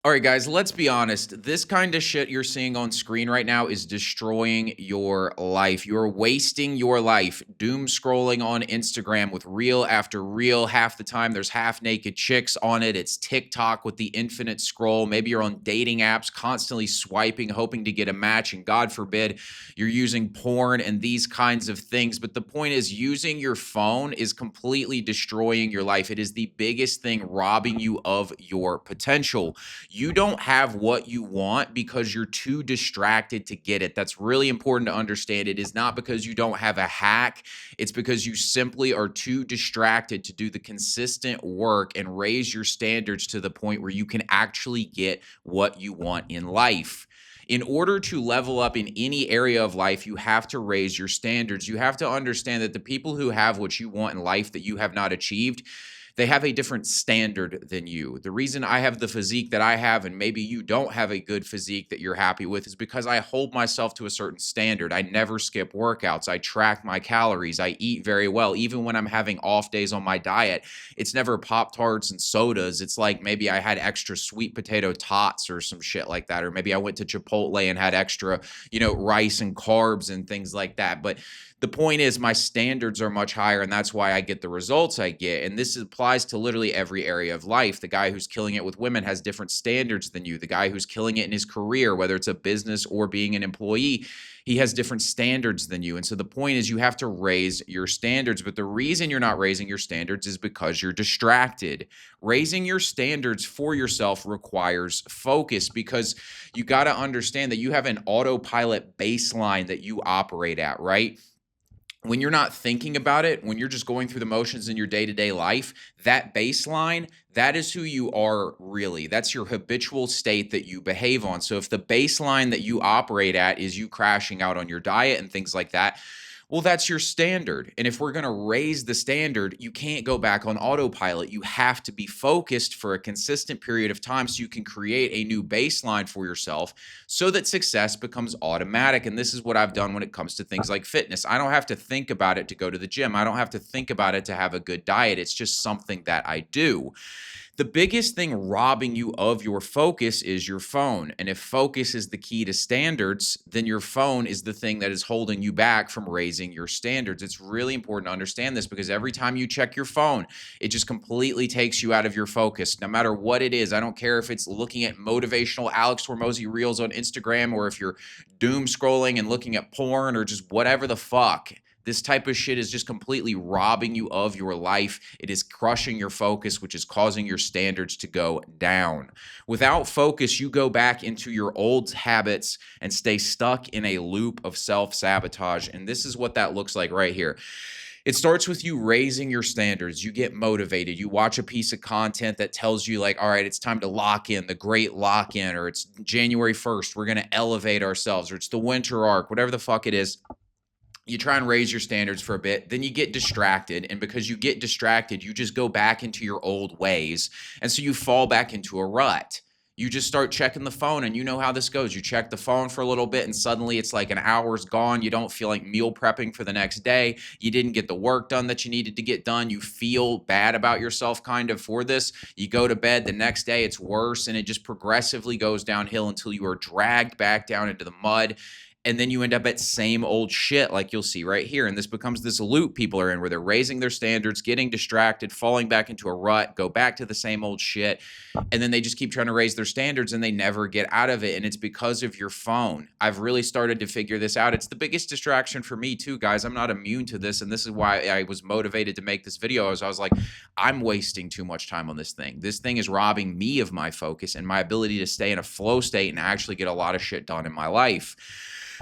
All right, guys, let's be honest. This kind of shit you're seeing on screen right now is destroying your life. You're wasting your life doom scrolling on Instagram with reel after reel. Half the time, there's half naked chicks on it. It's TikTok with the infinite scroll. Maybe you're on dating apps, constantly swiping, hoping to get a match. And God forbid, you're using porn and these kinds of things. But the point is, using your phone is completely destroying your life. It is the biggest thing robbing you of your potential. You don't have what you want because you're too distracted to get it. That's really important to understand. It is not because you don't have a hack. It's because you simply are too distracted to do the consistent work and raise your standards to the point where you can actually get what you want in life. In order to level up in any area of life, you have to raise your standards. You have to understand that the people who have what you want in life that you have not achieved, they have a different standard than you. The reason I have the physique that I have, and maybe you don't have a good physique that you're happy with, is because I hold myself to a certain standard. I never skip workouts. I track my calories. I eat very well. Even when I'm having off days on my diet, it's never Pop Tarts and sodas. It's like maybe I had extra sweet potato tots or some shit like that. Or maybe I went to Chipotle and had extra, rice and carbs and things like that. But the point is, my standards are much higher, and that's why I get the results I get. And this applies to literally every area of life. The guy who's killing it with women has different standards than you. The guy who's killing it in his career, whether it's a business or being an employee, he has different standards than you. And so the point is, you have to raise your standards. But the reason you're not raising your standards is because you're distracted. Raising your standards for yourself requires focus, because you got to understand that you have an autopilot baseline that you operate at, right? When you're not thinking about it, when you're just going through the motions in your day-to-day life, that baseline, that is who you are really. That's your habitual state that you behave on. So if the baseline that you operate at is you crashing out on your diet and things like that, well, that's your standard. And if we're going to raise the standard, you can't go back on autopilot. You have to be focused for a consistent period of time so you can create a new baseline for yourself so that success becomes automatic. And this is what I've done when it comes to things like fitness. I don't have to think about it to go to the gym. I don't have to think about it to have a good diet. It's just something that I do. The biggest thing robbing you of your focus is your phone. And if focus is the key to standards, then your phone is the thing that is holding you back from raising your standards. It's really important to understand this, because every time you check your phone, it just completely takes you out of your focus, no matter what it is. I don't care if it's looking at motivational Alex Hormozy reels on Instagram, or if you're doom scrolling and looking at porn, or just whatever the fuck. This type of shit is just completely robbing you of your life. It is crushing your focus, which is causing your standards to go down. Without focus, you go back into your old habits and stay stuck in a loop of self-sabotage. And this is what that looks like right here. It starts with you raising your standards. You get motivated. You watch a piece of content that tells you, like, all right, it's time to lock in, the great lock in, or it's January 1st, we're going to elevate ourselves, or it's the winter arc, whatever the fuck it is. You try and raise your standards for a bit, then you get distracted. And because you get distracted, you just go back into your old ways. And so you fall back into a rut. You just start checking the phone, and you know how this goes. You check the phone for a little bit, and suddenly it's like an hour's gone. You don't feel like meal prepping for the next day. You didn't get the work done that you needed to get done. You feel bad about yourself kind of for this. You go to bed the next day, it's worse, and it just progressively goes downhill until you are dragged back down into the mud. And then you end up at same old shit, like you'll see right here. And this becomes this loop people are in, where they're raising their standards, getting distracted, falling back into a rut, go back to the same old shit. And then they just keep trying to raise their standards, and they never get out of it. And it's because of your phone. I've really started to figure this out. It's the biggest distraction for me too, guys. I'm not immune to this. And this is why I was motivated to make this video. I was like, I'm wasting too much time on this thing. This thing is robbing me of my focus and my ability to stay in a flow state and actually get a lot of shit done in my life.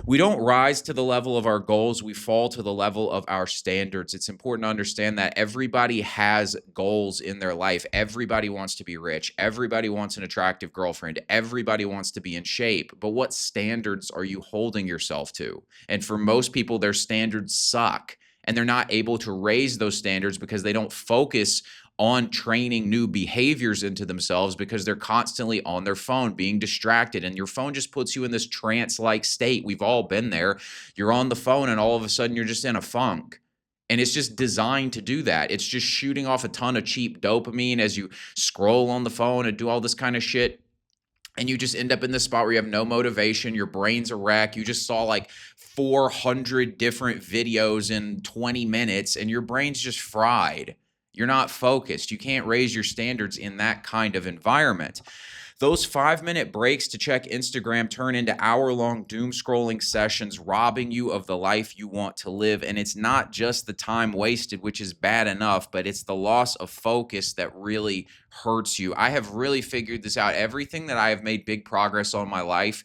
We don't rise to the level of our goals. We fall to the level of our standards. It's important to understand that everybody has goals in their life. Everybody wants to be rich. Everybody wants an attractive girlfriend. Everybody wants to be in shape. But what standards are you holding yourself to? And for most people, their standards suck. And they're not able to raise those standards because they don't focus on training new behaviors into themselves, because they're constantly on their phone being distracted. And your phone just puts you in this trance-like state. We've all been there. You're on the phone and all of a sudden you're just in a funk. And it's just designed to do that. It's just shooting off a ton of cheap dopamine as you scroll on the phone and do all this kind of shit. and you just end up in this spot where you have no motivation, your brain's a wreck, you just saw like 400 different videos in 20 minutes and your brain's just fried. You're not focused. You can't raise your standards in that kind of environment. Those 5-minute breaks to check Instagram turn into hour-long doom scrolling sessions, robbing you of the life you want to live. And it's not just the time wasted, which is bad enough, but it's the loss of focus that really hurts you. I have really figured this out. Everything that I have made big progress on in my life,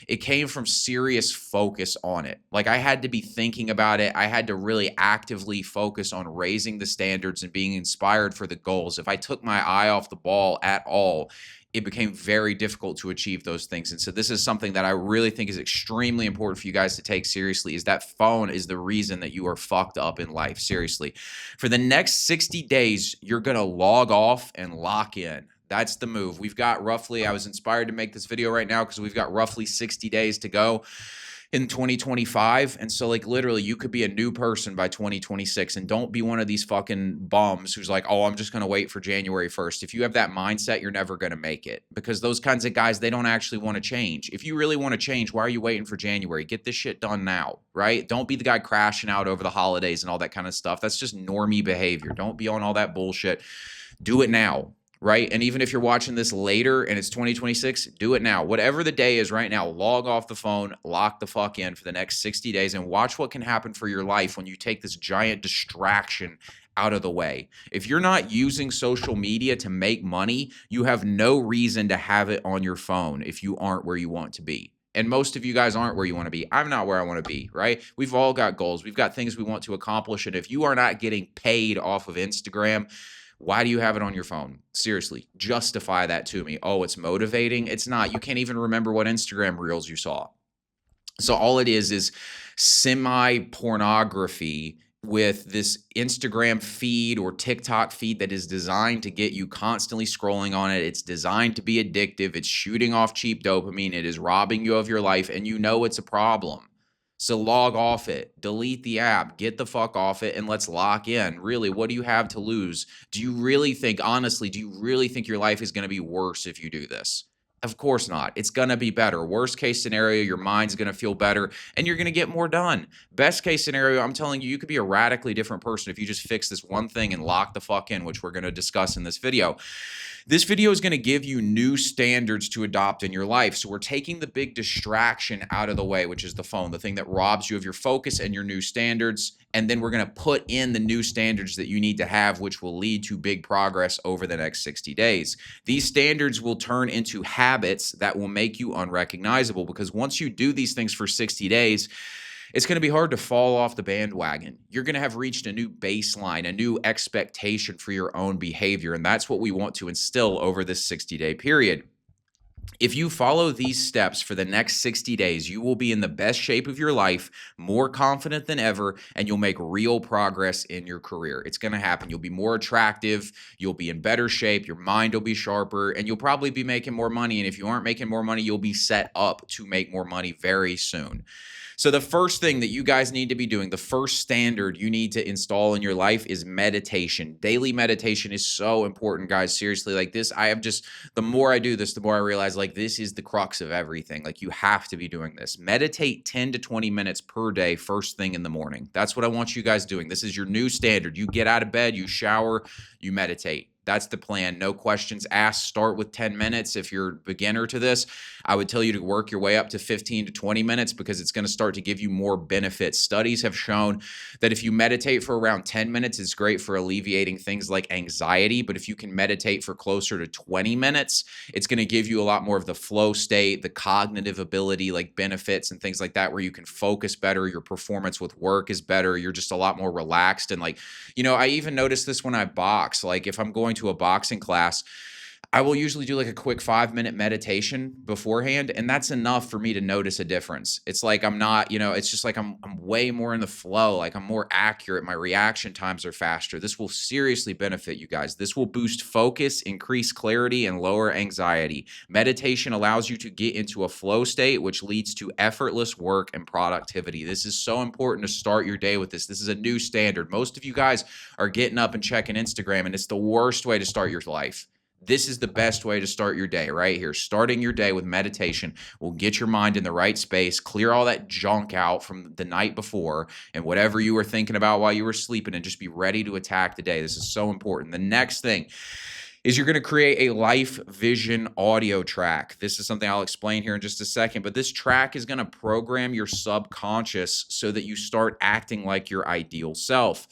it came from serious focus on it. Like I had to be thinking about it. I had to really actively focus on raising the standards and being inspired for the goals. If I took my eye off the ball at all, it became very difficult to achieve those things. And so this is something that I really think is extremely important for you guys to take seriously, is that phone is the reason that you are fucked up in life. Seriously. For the next 60 days, you're going to log off and lock in. That's the move. We've got roughly, I was inspired to make this video right now because we've got roughly 60 days to go in 2025. And so like literally you could be a new person by 2026, and don't be one of these fucking bums who's like, oh, I'm just going to wait for January 1st. If you have that mindset, you're never going to make it, because those kinds of guys, they don't actually want to change. If you really want to change, why are you waiting for January? Get this shit done now, right? Don't be the guy crashing out over the holidays and all that kind of stuff. That's just normie behavior. Don't be on all that bullshit. Do it now. Right? And even if you're watching this later and it's 2026, do it now. Whatever the day is right now, log off the phone, lock the fuck in for the next 60 days and watch what can happen for your life when you take this giant distraction out of the way. If you're not using social media to make money, you have no reason to have it on your phone if you aren't where you want to be. And most of you guys aren't where you want to be. I'm not where I want to be, right? We've all got goals. We've got things we want to accomplish. And if you are not getting paid off of Instagram, why do you have it on your phone? Seriously, justify that to me. Oh, it's motivating. It's not. You can't even remember what Instagram reels you saw. So all it is semi-pornography with this Instagram feed or TikTok feed that is designed to get you constantly scrolling on it. It's designed to be addictive. It's shooting off cheap dopamine. It is robbing you of your life, and you know it's a problem. So log off it, delete the app, get the fuck off it, and let's lock in. Really, what do you have to lose? Do you really think, honestly, do you really think your life is going to be worse if you do this? Of course not. It's going to be better. Worst case scenario, your mind's going to feel better and you're going to get more done. Best case scenario, I'm telling you, you could be a radically different person if you just fix this one thing and lock the fuck in, which we're going to discuss in this video. This video is going to give you new standards to adopt in your life. So we're taking the big distraction out of the way, which is the phone, the thing that robs you of your focus and your new standards. And then we're going to put in the new standards that you need to have, which will lead to big progress over the next 60 days. These standards will turn into habits that will make you unrecognizable, because once you do these things for 60 days, it's going to be hard to fall off the bandwagon. You're going to have reached a new baseline, a new expectation for your own behavior. And that's what we want to instill over this 60-day period. If you follow these steps for the next 60 days, you will be in the best shape of your life, more confident than ever, and you'll make real progress in your career. It's going to happen. You'll be more attractive. You'll be in better shape. Your mind will be sharper, and you'll probably be making more money. And if you aren't making more money, you'll be set up to make more money very soon. So the first thing that you guys need to be doing, the first standard you need to install in your life is meditation. Daily meditation is so important, guys. Seriously, like this, the more I do this, the more I realize like this is the crux of everything. Like you have to be doing this. Meditate 10 to 20 minutes per day, first thing in the morning. That's what I want you guys doing. This is your new standard. You get out of bed, you shower, you meditate. That's the plan. No questions asked. Start with 10 minutes. If you're a beginner to this, I would tell you to work your way up to 15 to 20 minutes because it's going to start to give you more benefits. Studies have shown that if you meditate for around 10 minutes, it's great for alleviating things like anxiety. But if you can meditate for closer to 20 minutes, it's going to give you a lot more of the flow state, the cognitive ability, like benefits and things like that, where you can focus better. Your performance with work is better. You're just a lot more relaxed. And like, I even noticed this when I box. Like if I'm going to a boxing class, I will usually do like a quick 5-minute meditation beforehand, and that's enough for me to notice a difference. It's like I'm not, it's just like I'm way more in the flow, like I'm more accurate. My reaction times are faster. This will seriously benefit you guys. This will boost focus, increase clarity, and lower anxiety. Meditation allows you to get into a flow state, which leads to effortless work and productivity. This is so important to start your day with this. This is a new standard. Most of you guys are getting up and checking Instagram, and it's the worst way to start your life. This is the best way to start your day right here. Starting your day with meditation will get your mind in the right space, clear all that junk out from the night before and whatever you were thinking about while you were sleeping, and just be ready to attack the day. This is so important. The next thing is you're going to create a life vision audio track. This is something I'll explain here in just a second, but this track is going to program your subconscious so that you start acting like your ideal self.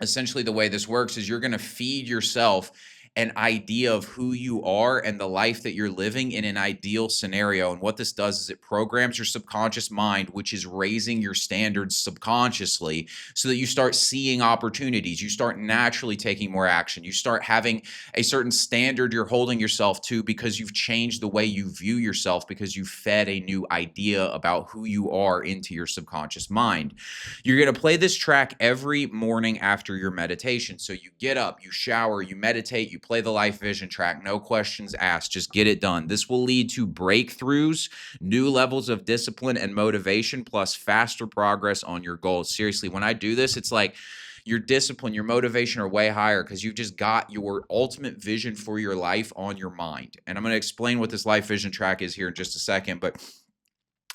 Essentially, the way this works is you're going to feed yourself an idea of who you are and the life that you're living in an ideal scenario. And what this does is it programs your subconscious mind, which is raising your standards subconsciously, so that you start seeing opportunities. You start naturally taking more action. You start having a certain standard you're holding yourself to because you've changed the way you view yourself, because you've fed a new idea about who you are into your subconscious mind. You're going to play this track every morning after your meditation. So you get up, you shower, you meditate, you play the life vision track, no questions asked, just get it done. This will lead to breakthroughs, new levels of discipline and motivation, plus faster progress on your goals. Seriously, when I do this, it's like your discipline, your motivation are way higher because you've just got your ultimate vision for your life on your mind. And I'm going to explain what this life vision track is here in just a second, but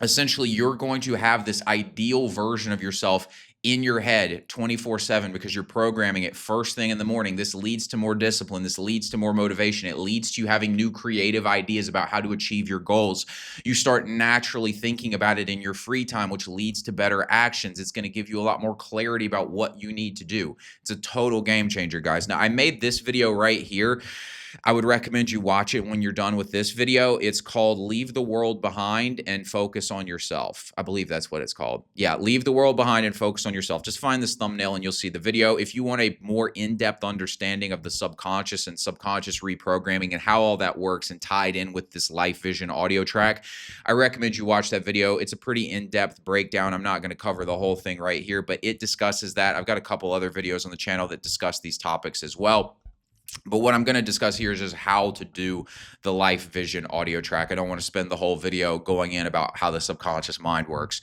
essentially you're going to have this ideal version of yourself in your head 24/7 because you're programming it first thing in the morning. This leads to more discipline. This leads to more motivation. It leads to you having new creative ideas about how to achieve your goals. You start naturally thinking about it in your free time, which leads to better actions. It's going to give you a lot more clarity about what you need to do. It's a total game changer, guys. Now, I made this video right here. I would recommend you watch it when you're done with this video. It's called Leave the World Behind and Focus on Yourself. I believe that's what it's called. Yeah, Leave the World Behind and Focus on Yourself. Just find this thumbnail and you'll see the video. If you want a more in-depth understanding of the subconscious and subconscious reprogramming and how all that works and tied in with this life vision audio track, I recommend you watch that video. It's a pretty in-depth breakdown. I'm not going to cover the whole thing right here, but it discusses that. I've got a couple other videos on the channel that discuss these topics as well. But what I'm going to discuss here is just how to do the life vision audio track. I don't want to spend the whole video going in about how the subconscious mind works.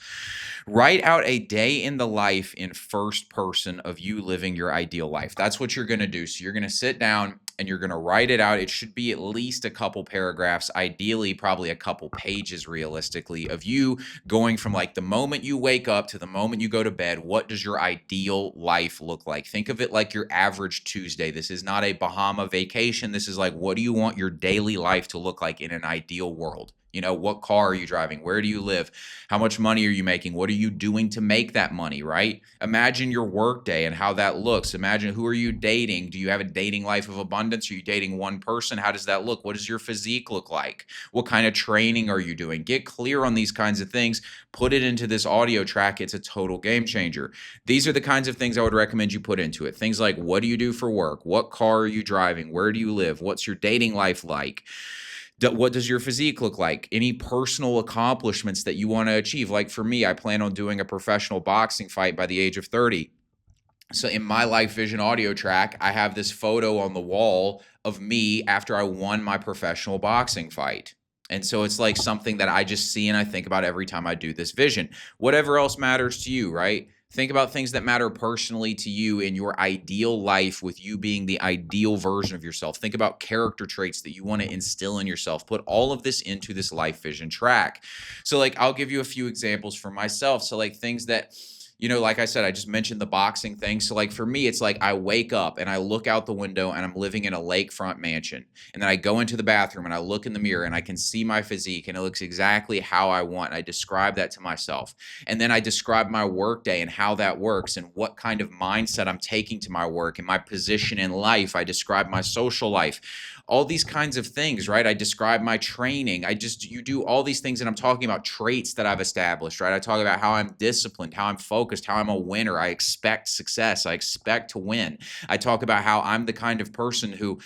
Write out a day in the life in first person of you living your ideal life. That's what you're going to do. So you're going to sit down and you're going to write it out. It should be at least a couple paragraphs, ideally probably a couple pages realistically, of you going from like the moment you wake up to the moment you go to bed. What does your ideal life look like? Think of it like your average Tuesday. This is not a Bahama vacation. This is like, what do you want your daily life to look like in an ideal world? You know, what car are you driving? Where do you live? How much money are you making? What are you doing to make that money, right? Imagine your work day and how that looks. Imagine, who are you dating? Do you have a dating life of abundance? Are you dating one person? How does that look? What does your physique look like? What kind of training are you doing? Get clear on these kinds of things. Put it into this audio track. It's a total game changer. These are the kinds of things I would recommend you put into it. Things like, what do you do for work? What car are you driving? Where do you live? What's your dating life like? What does your physique look like? Any personal accomplishments that you want to achieve? Like for me, I plan on doing a professional boxing fight by the age of 30. So in my life vision audio track, I have this photo on the wall of me after I won my professional boxing fight. And so it's like something that I just see and I think about every time I do this vision. Whatever else matters to you, right? Think about things that matter personally to you in your ideal life, with you being the ideal version of yourself. Think about character traits that you want to instill in yourself. Put all of this into this life vision track. So like, I'll give you a few examples for myself. So like things that, you know, like I said, I just mentioned the boxing thing. So like for me, it's like I wake up and I look out the window and I'm living in a lakefront mansion. And then I go into the bathroom and I look in the mirror and I can see my physique and it looks exactly how I want. I describe that to myself. And then I describe my work day and how that works and what kind of mindset I'm taking to my work and my position in life. I describe my social life. All these kinds of things, right? I describe my training. You do all these things, and I'm talking about traits that I've established, right? I talk about how I'm disciplined, how I'm focused, how I'm a winner. I expect success. I expect to win. I talk about how I'm the kind of person who,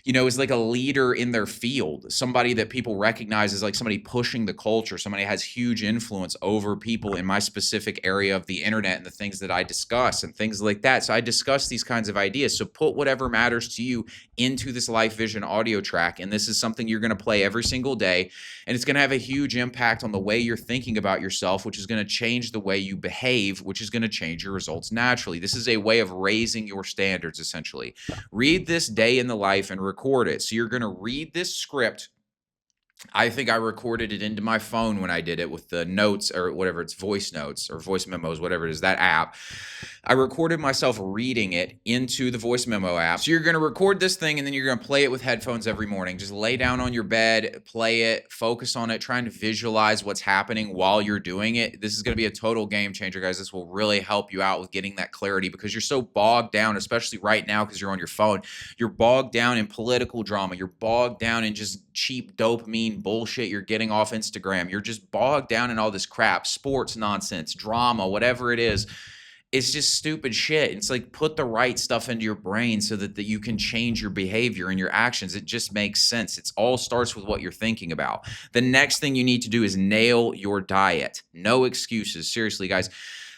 you know, is like a leader in their field, somebody that people recognize as like somebody pushing the culture, somebody has huge influence over people in my specific area of the internet and the things that I discuss and things like that. So I discuss these kinds of ideas. So put whatever matters to you into this life vision an audio track, and this is something you're going to play every single day, and it's going to have a huge impact on the way you're thinking about yourself, which is going to change the way you behave, which is going to change your results naturally. This is a way of raising your standards, essentially. Read this day in the life and record it. So you're going to read this script. I think I recorded it into my phone when I did it with the notes or whatever, it's voice notes or voice memos, whatever it is, that app. I recorded myself reading it into the voice memo app. So you're going to record this thing and then you're going to play it with headphones every morning. Just lay down on your bed, play it, focus on it, trying to visualize what's happening while you're doing it. This is going to be a total game changer, guys. This will really help you out with getting that clarity because you're so bogged down, especially right now because you're on your phone. You're bogged down in political drama. You're bogged down in just cheap dopamine bullshit you're getting off Instagram. You're just bogged down in all this crap, sports nonsense, drama, whatever it is. It's just stupid shit. It's like put the right stuff into your brain so that you can change your behavior and your actions. It just makes sense. It all starts with what you're thinking about. The next thing you need to do is nail your diet. No excuses. Seriously, guys.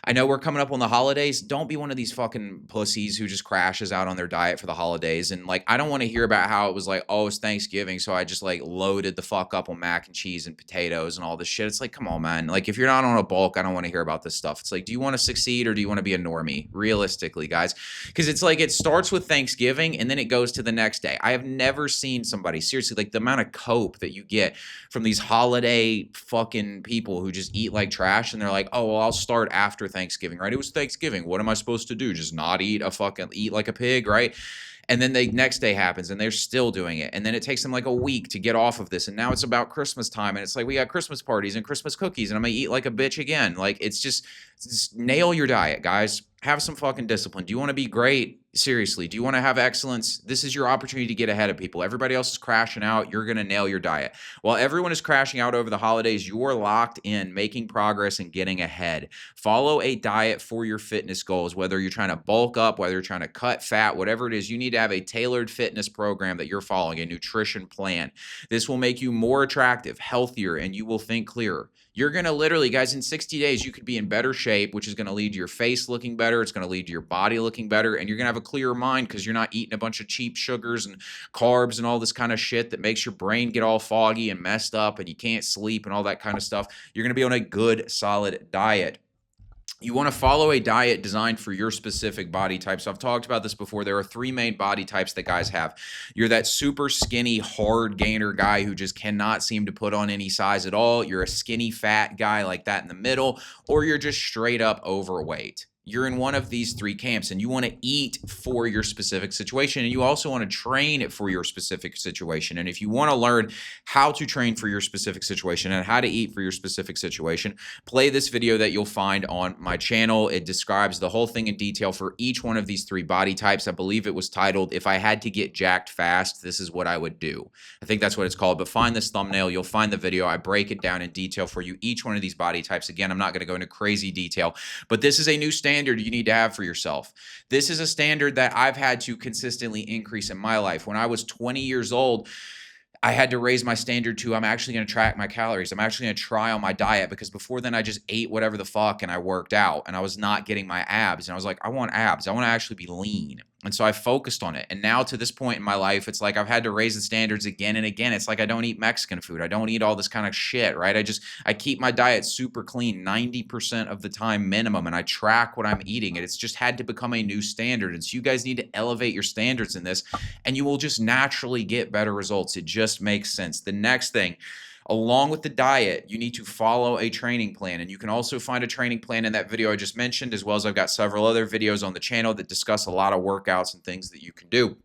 I know we're coming up on the holidays. Don't be one of these fucking pussies who just crashes out on their diet for the holidays. And like, I don't want to hear about how it was like, oh, it's Thanksgiving, so I just like loaded the fuck up on mac and cheese and potatoes and all this shit. It's like, come on, man. Like, if you're not on a bulk, I don't want to hear about this stuff. It's like, do you want to succeed or do you want to be a normie? Realistically, guys. Because it's like, it starts with Thanksgiving and then it goes to the next day. I have never seen somebody, seriously, like the amount of cope that you get from these holiday fucking people who just eat like trash and they're like, oh, well, I'll start after Thanksgiving, right? It was Thanksgiving. What am I supposed to do? Just not eat like a pig, right? And then the next day happens and they're still doing it. And then it takes them like a week to get off of this. And now it's about Christmas time. And it's like, we got Christmas parties and Christmas cookies and I'm going to eat like a bitch again. Like, it's just nail your diet, guys. Have some fucking discipline. Do you want to be great? Seriously, do you want to have excellence? This is your opportunity to get ahead of people. Everybody else is crashing out. You're going to nail your diet. While everyone is crashing out over the holidays, you're locked in, making progress and getting ahead. Follow a diet for your fitness goals, whether you're trying to bulk up, whether you're trying to cut fat, whatever it is, you need to have a tailored fitness program that you're following, a nutrition plan. This will make you more attractive, healthier, and you will think clearer. You're going to literally, guys, in 60 days, you could be in better shape, which is going to lead to your face looking better. It's going to lead to your body looking better. And you're going to have a clearer mind because you're not eating a bunch of cheap sugars and carbs and all this kind of shit that makes your brain get all foggy and messed up and you can't sleep and all that kind of stuff. You're going to be on a good, solid diet. You want to follow a diet designed for your specific body type. So I've talked about this before. There are three main body types that guys have. You're that super skinny, hard gainer guy who just cannot seem to put on any size at all. You're a skinny, fat guy like that in the middle, or you're just straight up overweight. You're in one of these three camps and you want to eat for your specific situation and you also want to train it for your specific situation. And if you want to learn how to train for your specific situation and how to eat for your specific situation, play this video that you'll find on my channel. It describes the whole thing in detail for each one of these three body types. I believe it was titled, "If I Had to Get Jacked Fast, This Is What I Would Do." I think that's what it's called, but find this thumbnail. You'll find the video. I break it down in detail for you, each one of these body types. Again, I'm not going to go into crazy detail, but this is a new standard you need to have for yourself. This is a standard that I've had to consistently increase in my life. When I was 20 years old, I had to raise my standard to, I'm actually going to track my calories. I'm actually going to try on my diet because before then I just ate whatever the fuck and I worked out and I was not getting my abs. And I was like, I want abs. I want to actually be lean. And so I focused on it. And now to this point in my life, it's like I've had to raise the standards again and again. It's like I don't eat Mexican food. I don't eat all this kind of shit, right? I keep my diet super clean 90% of the time minimum, and I track what I'm eating. And it's just had to become a new standard. And so you guys need to elevate your standards in this, and you will just naturally get better results. It just makes sense. The next thing, along with the diet, you need to follow a training plan. And you can also find a training plan in that video I just mentioned, as well as I've got several other videos on the channel that discuss a lot of workouts and things that you can do.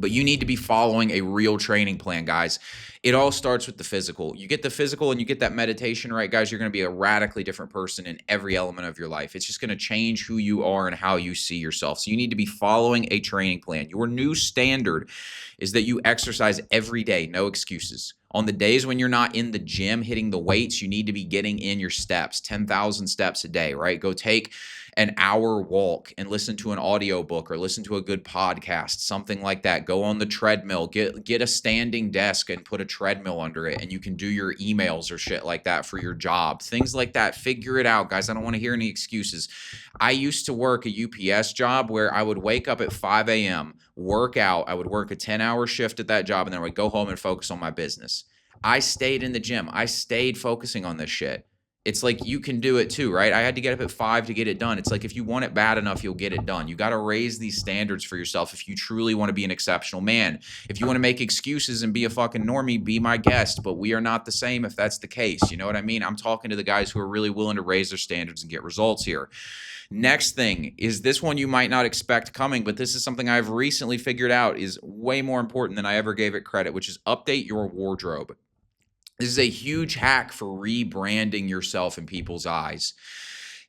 But you need to be following a real training plan, guys. It all starts with the physical. You get the physical and you get that meditation right, guys, you're going to be a radically different person in every element of your life. It's just going to change who you are and how you see yourself. So you need to be following a training plan. Your new standard is that you exercise every day, no excuses. On the days when you're not in the gym hitting the weights, you need to be getting in your steps, 10,000 steps a day, right? Go take an hour walk and listen to an audiobook or listen to a good podcast, something like that. Go on the treadmill, get a standing desk and put a treadmill under it, and you can do your emails or shit like that for your job. Things like that. Figure it out, guys. I don't want to hear any excuses. I used to work a UPS job where I would wake up at 5 a.m., work out. I would work a 10-hour shift at that job, and then I would go home and focus on my business. I stayed in the gym. I stayed focusing on this shit. It's like you can do it too, right? I had to get up at 5 to get it done. It's like if you want it bad enough, you'll get it done. You got to raise these standards for yourself if you truly want to be an exceptional man. If you want to make excuses and be a fucking normie, be my guest. But we are not the same if that's the case. You know what I mean? I'm talking to the guys who are really willing to raise their standards and get results here. Next thing is this one you might not expect coming, but this is something I've recently figured out is way more important than I ever gave it credit, which is update your wardrobe. This is a huge hack for rebranding yourself in people's eyes.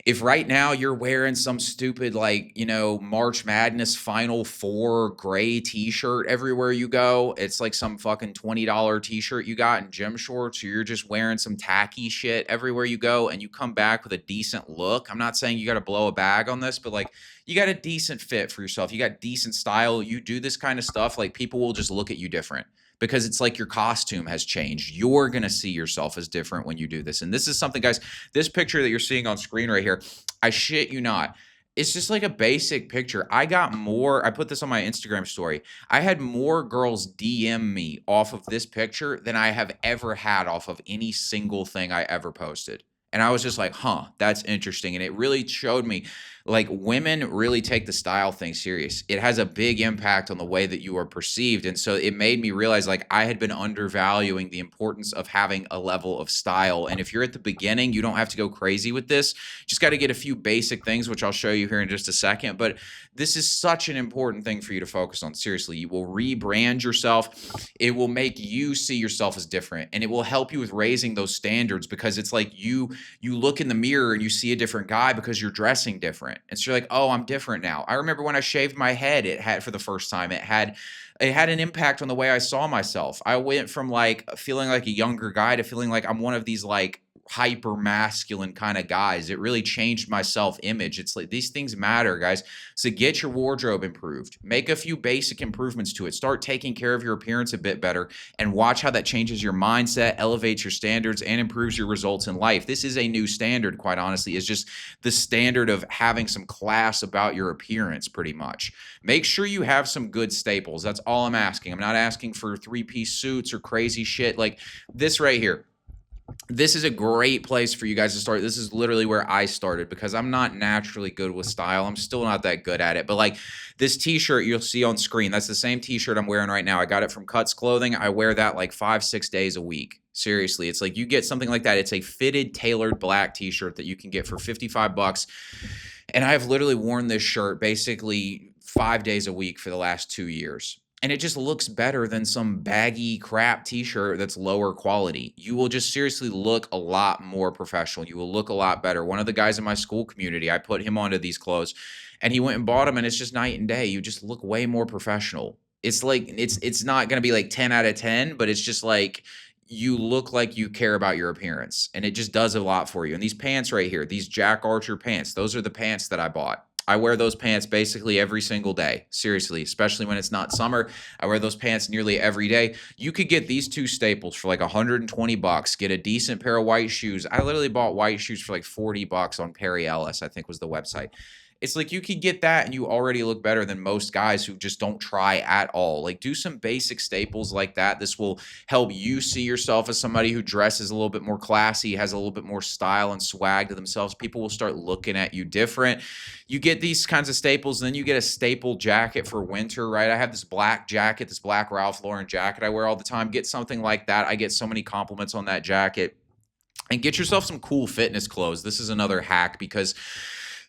If right now you're wearing some stupid, like, March Madness Final Four gray t-shirt everywhere you go, it's like some fucking $20 t-shirt you got in gym shorts, or you're just wearing some tacky shit everywhere you go, and you come back with a decent look. I'm not saying you got to blow a bag on this, but like, you got a decent fit for yourself. You got decent style. You do this kind of stuff, like people will just look at you different. Because it's like your costume has changed. You're going to see yourself as different when you do this. And this is something, guys, this picture that you're seeing on screen right here, I shit you not. It's just like a basic picture. I put this on my Instagram story. I had more girls DM me off of this picture than I have ever had off of any single thing I ever posted. And I was just like, that's interesting. And it really showed me, like, women really take the style thing serious. It has a big impact on the way that you are perceived. And so it made me realize, like, I had been undervaluing the importance of having a level of style. And if you're at the beginning, you don't have to go crazy with this. Just got to get a few basic things, which I'll show you here in just a second. But this is such an important thing for you to focus on. Seriously, you will rebrand yourself. It will make you see yourself as different. And it will help you with raising those standards, because it's like you look in the mirror and you see a different guy because you're dressing different. And so you're like, oh, I'm different now. I remember when I shaved my head, for the first time, it had an impact on the way I saw myself. I went from like feeling like a younger guy to feeling like I'm one of these like hyper masculine kind of guys. It really changed my self-image. It's like these things matter, guys. So get your wardrobe improved. Make a few basic improvements to it. Start taking care of your appearance a bit better, and watch how that changes your mindset, elevates your standards, and improves your results in life. This is a new standard, quite honestly. It's just the standard of having some class about your appearance, pretty much. Make sure you have some good staples. That's all I'm asking. I'm not asking for 3-piece suits or crazy shit like this right here. This is a great place for you guys to start. This is literally where I started, because I'm not naturally good with style. I'm still not that good at it. But like this t-shirt you'll see on screen, that's the same t-shirt I'm wearing right now. I got it from Cuts Clothing. I wear that like 5-6 days a week. Seriously, it's like you get something like that. It's a fitted, tailored black t-shirt that you can get for $55. And I've literally worn this shirt basically 5 days a week for the last 2 years. And it just looks better than some baggy crap t-shirt that's lower quality. You will just seriously look a lot more professional. You will look a lot better. One of the guys in my school community, I put him onto these clothes, and he went and bought them, and it's just night and day. You just look way more professional. It's like, it's not going to be like 10 out of 10, but it's just like, you look like you care about your appearance, and it just does a lot for you. And these pants right here, these Jack Archer pants, those are the pants that I bought. I wear those pants basically every single day. Seriously, especially when it's not summer. I wear those pants nearly every day. You could get these two staples for like $120. Get a decent pair of white shoes. I literally bought white shoes for like $40 on Perry Ellis, I think was the website. It's like you could get that and you already look better than most guys who just don't try at all. Like, do some basic staples like that. This will help you see yourself as somebody who dresses a little bit more classy, has a little bit more style and swag to themselves. People will start looking at you different. You get these kinds of staples, and then you get a staple jacket for winter, right? I have this black jacket, this black Ralph Lauren jacket I wear all the time. Get something like that. I get so many compliments on that jacket. And get yourself some cool fitness clothes. This is another hack, because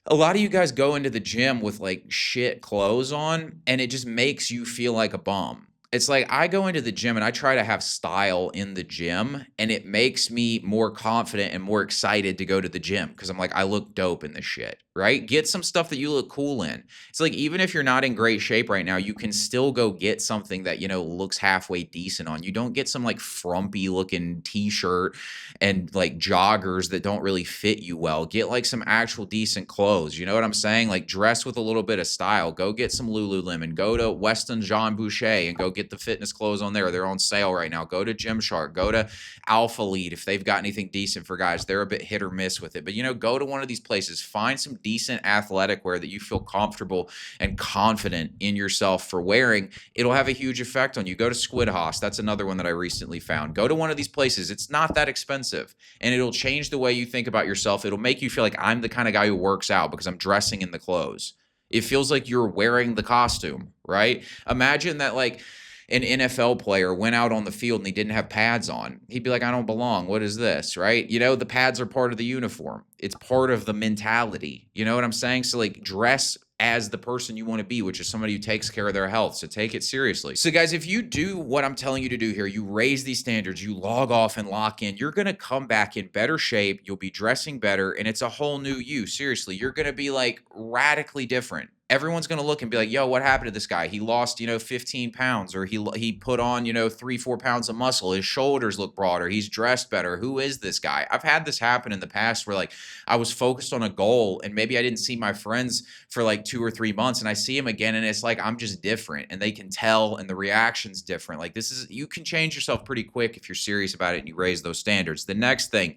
a lot of you guys go into the gym with like shit clothes on, and it just makes you feel like a bum. It's like I go into the gym and I try to have style in the gym, and it makes me more confident and more excited to go to the gym, because I'm like, I look dope in this shit. right? Get some stuff that you look cool in. It's like, even if you're not in great shape right now, you can still go get something that, looks halfway decent on you. Don't get some like frumpy looking t-shirt and like joggers that don't really fit you well. Get like some actual decent clothes. You know what I'm saying? Like, dress with a little bit of style. Go get some Lululemon. Go to Weston Jean Boucher and go get the fitness clothes on there. They're on sale right now. Go to Gymshark. Go to Alpha Lead if they've got anything decent for guys. They're a bit hit or miss with it. But, go to one of these places. Find some decent athletic wear that you feel comfortable and confident in yourself for wearing. It'll have a huge effect on you. Go to Squid Hoss. That's another one that I recently found. Go to one of these places. It's not that expensive, and it'll change the way you think about yourself. It'll make you feel like, I'm the kind of guy who works out because I'm dressing in the clothes. It feels like you're wearing the costume, right? Imagine that, like, an NFL player went out on the field and he didn't have pads on. He'd be like, I don't belong. What is this, right? The pads are part of the uniform. It's part of the mentality. You know what I'm saying? So, like, dress as the person you want to be, which is somebody who takes care of their health. So take it seriously. So guys, if you do what I'm telling you to do here, you raise these standards, you log off and lock in, you're going to come back in better shape. You'll be dressing better, and it's a whole new you. Seriously, you're going to be like radically different. Everyone's going to look and be like, yo, what happened to this guy? He lost, 15 pounds, or he put on, 3-4 pounds of muscle. His shoulders look broader. He's dressed better. Who is this guy? I've had this happen in the past where, like, I was focused on a goal and maybe I didn't see my friends for like 2 or 3 months, and I see him again and it's like, I'm just different, and they can tell, and the reaction's different. Like, you can change yourself pretty quick if you're serious about it and you raise those standards. The next thing,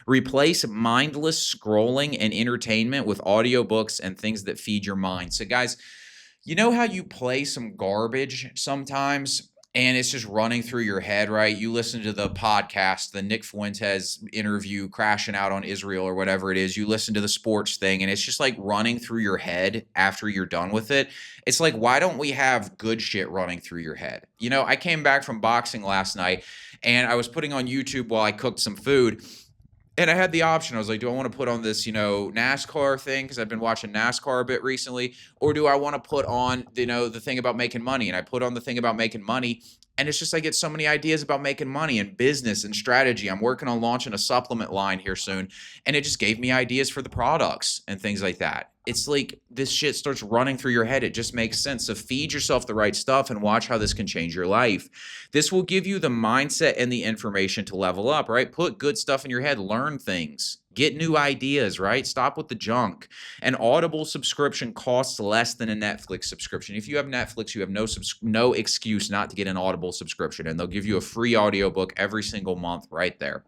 replace mindless scrolling and entertainment with audiobooks and things that feed your mind. So guys, you know how you play some garbage sometimes and it's just running through your head, right? You listen to the podcast, the Nick Fuentes interview, crashing out on Israel or whatever it is. You listen to the sports thing and it's just like running through your head after you're done with it. It's like, why don't we have good shit running through your head? I came back from boxing last night and I was putting on YouTube while I cooked some food. And I had the option. I was like, do I want to put on this, NASCAR thing, because I've been watching NASCAR a bit recently, or do I want to put on, the thing about making money? And I put on the thing about making money, and it's just I get so many ideas about making money and business and strategy. I'm working on launching a supplement line here soon, and it just gave me ideas for the products and things like that. It's like this shit starts running through your head. It just makes sense. So feed yourself the right stuff and watch how this can change your life. This will give you the mindset and the information to level up, right? Put good stuff in your head. Learn things. Get new ideas, right? Stop with the junk. An Audible subscription costs less than a Netflix subscription. If you have Netflix, you have no excuse not to get an Audible subscription, and they'll give you a free audiobook every single month right there.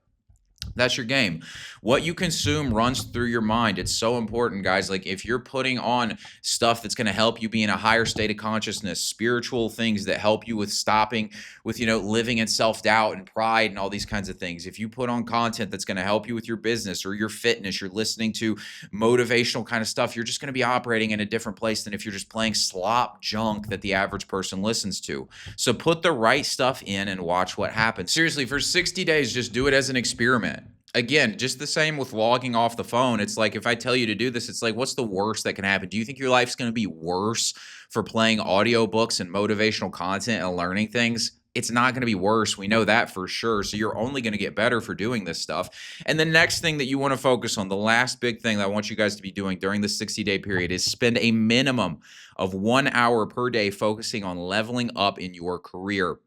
That's your game. What you consume runs through your mind. It's so important, guys. Like, if you're putting on stuff that's going to help you be in a higher state of consciousness, spiritual things that help you with stopping with, living in self-doubt and pride and all these kinds of things. If you put on content that's going to help you with your business or your fitness, you're listening to motivational kind of stuff, you're just going to be operating in a different place than if you're just playing slop junk that the average person listens to. So put the right stuff in and watch what happens. Seriously, for 60 days, just do it as an experiment. Again, just the same with logging off the phone. It's like, if I tell you to do this, it's like, what's the worst that can happen? Do you think your life's going to be worse for playing audiobooks and motivational content and learning things? It's not going to be worse. We know that for sure. So you're only going to get better for doing this stuff. And the next thing that you want to focus on, the last big thing that I want you guys to be doing during the 60-day period, is spend a minimum of 1 hour per day focusing on leveling up in your career.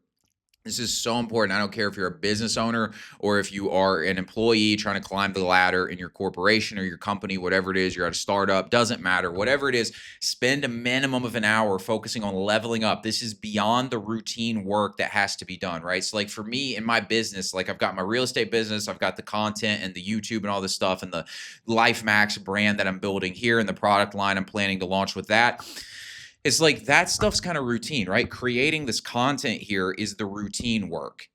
This is so important. I don't care if you're a business owner or if you are an employee trying to climb the ladder in your corporation or your company, whatever it is, you're at a startup, doesn't matter. Whatever it is, spend a minimum of an hour focusing on leveling up. This is beyond the routine work that has to be done, right? So like for me in my business, like I've got my real estate business, I've got the content and the YouTube and all this stuff and the Life Max brand that I'm building here and the product line I'm planning to launch with that. It's like that stuff's kind of routine, right? Creating this content here is the routine work.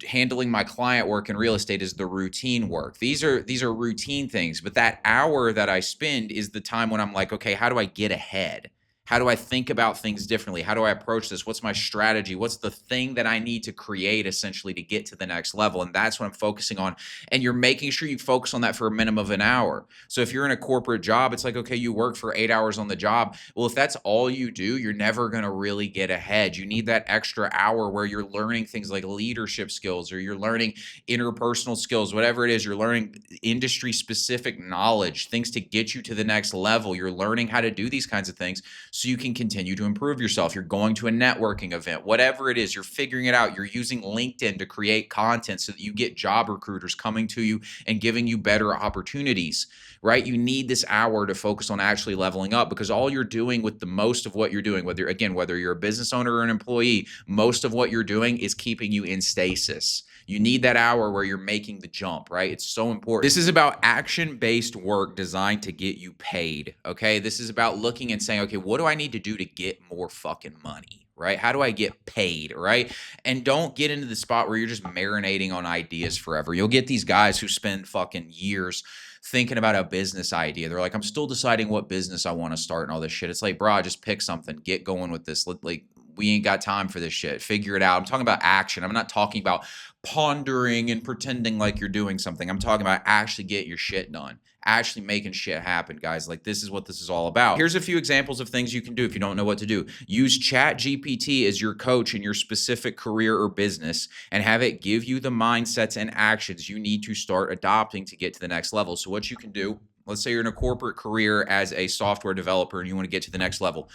Handling my client work in real estate is the routine work. These are routine things, but that hour that I spend is the time when I'm like, okay, how do I get ahead? How do I think about things differently? How do I approach this? What's my strategy? What's the thing that I need to create essentially to get to the next level? And that's what I'm focusing on. And you're making sure you focus on that for a minimum of an hour. So if you're in a corporate job, it's like, okay, you work for 8 hours on the job. Well, if that's all you do, you're never going to really get ahead. You need that extra hour where you're learning things like leadership skills, or you're learning interpersonal skills, whatever it is. You're learning industry specific knowledge, things to get you to the next level. You're learning how to do these kinds of things so you can continue to improve yourself. You're going to a networking event, whatever it is, you're figuring it out. You're using LinkedIn to create content so that you get job recruiters coming to you and giving you better opportunities, right? You need this hour to focus on actually leveling up, because all you're doing with the most of what you're doing, whether you're a business owner or an employee, most of what you're doing is keeping you in stasis. You need that hour where you're making the jump, right? It's so important. This is about action-based work designed to get you paid, okay? This is about looking and saying, okay, what do I need to do to get more fucking money, right? How do I get paid, right? And don't get into the spot where you're just marinating on ideas forever. You'll get these guys who spend fucking years thinking about a business idea. They're like, I'm still deciding what business I want to start and all this shit. It's like, bro, just pick something. Get going with this. Like, we ain't got time for this shit. Figure it out. I'm talking about action. I'm not talking about pondering and pretending like you're doing something. I'm talking about actually getting your shit done, actually making shit happen, guys. Like, this is what this is all about. Here's a few examples of things you can do if you don't know what to do. Use ChatGPT as your coach in your specific career or business, and have it give you the mindsets and actions you need to start adopting to get to the next level. So what you can do, let's say you're in a corporate career as a software developer and you want to get to the next level.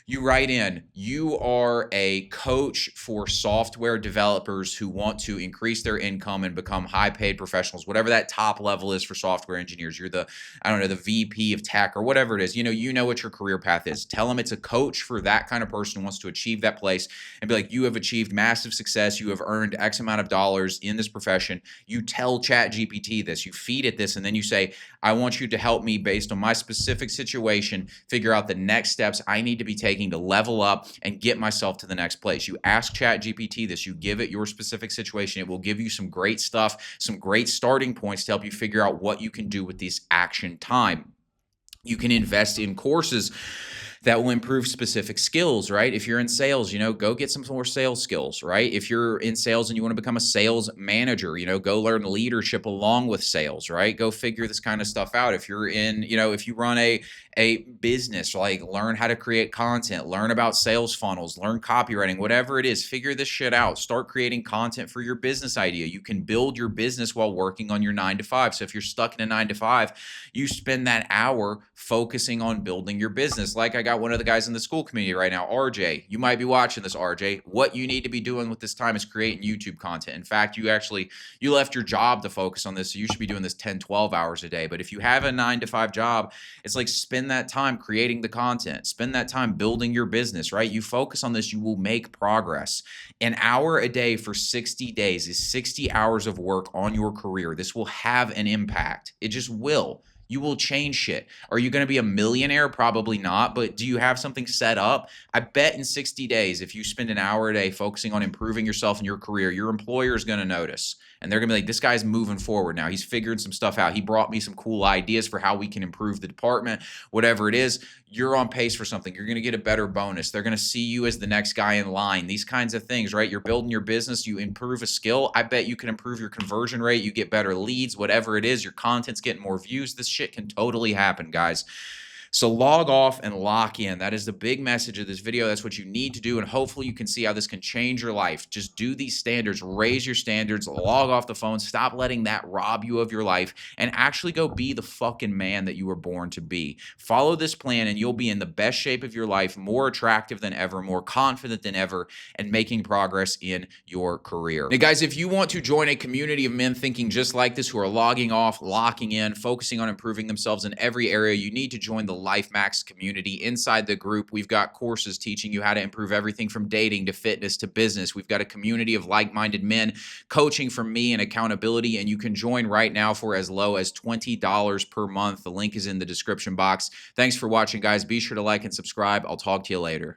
You write in, you are a coach for software developers who want to increase their income and become high paid professionals, whatever that top level is for software engineers. You're the, I don't know, the VP of tech or whatever it is. You know what your career path is. Tell them it's a coach for that kind of person who wants to achieve that place, and be like, you have achieved massive success. You have earned X amount of dollars in this profession. You tell ChatGPT this, you feed it this, and then you say, I want you to help me based on my specific situation, figure out the next steps I need to be taking to level up and get myself to the next place. You ask ChatGPT this, you give it your specific situation. It will give you some great stuff, some great starting points to help you figure out what you can do with this action time. You can invest in courses that will improve specific skills, right? If you're in sales, go get some more sales skills, right? If you're in sales and you want to become a sales manager, go learn leadership along with sales, right? Go figure this kind of stuff out. If you're in, if you run a business, like learn how to create content, learn about sales funnels, learn copywriting, whatever it is, figure this shit out. Start creating content for your business idea. You can build your business while working on your 9 to 5. So if you're stuck in a 9 to 5, you spend that hour focusing on building your business. Like I got one of the guys in the school community right now, RJ. You might be watching this, RJ. What you need to be doing with this time is creating YouTube content. In fact, you left your job to focus on this, so you should be doing this 10, 12 hours a day. But if you have a 9 to 5 job, it's like spend that time creating the content. Spend that time building your business, right? You focus on this, you will make progress. An hour a day for 60 days is 60 hours of work on your career. This will have an impact. It just will. You will change shit. Are you going to be a millionaire? Probably not. But do you have something set up? I bet in 60 days, if you spend an hour a day focusing on improving yourself and your career, your employer is going to notice. And they're going to be like, this guy's moving forward now. He's figured some stuff out. He brought me some cool ideas for how we can improve the department, whatever it is. You're on pace for something. You're going to get a better bonus. They're going to see you as the next guy in line. These kinds of things, right? You're building your business. You improve a skill. I bet you can improve your conversion rate. You get better leads, whatever it is. Your content's getting more views. This shit can totally happen, guys. So log off and lock in. That is the big message of this video. That's what you need to do, and hopefully you can see how this can change your life. Just do these standards, raise your standards, log off the phone, stop letting that rob you of your life, and actually go be the fucking man that you were born to be. Follow this plan and you'll be in the best shape of your life, more attractive than ever, more confident than ever, and making progress in your career. Now, guys, if you want to join a community of men thinking just like this, who are logging off, locking in, focusing on improving themselves in every area, you need to join the Life Max community. Inside the group, we've got courses teaching you how to improve everything from dating to fitness to business. We've got a community of like-minded men, coaching from me, and accountability, and you can join right now for as low as $20 per month. The link is in the description box. Thanks for watching, guys. Be sure to like and subscribe. I'll talk to you later.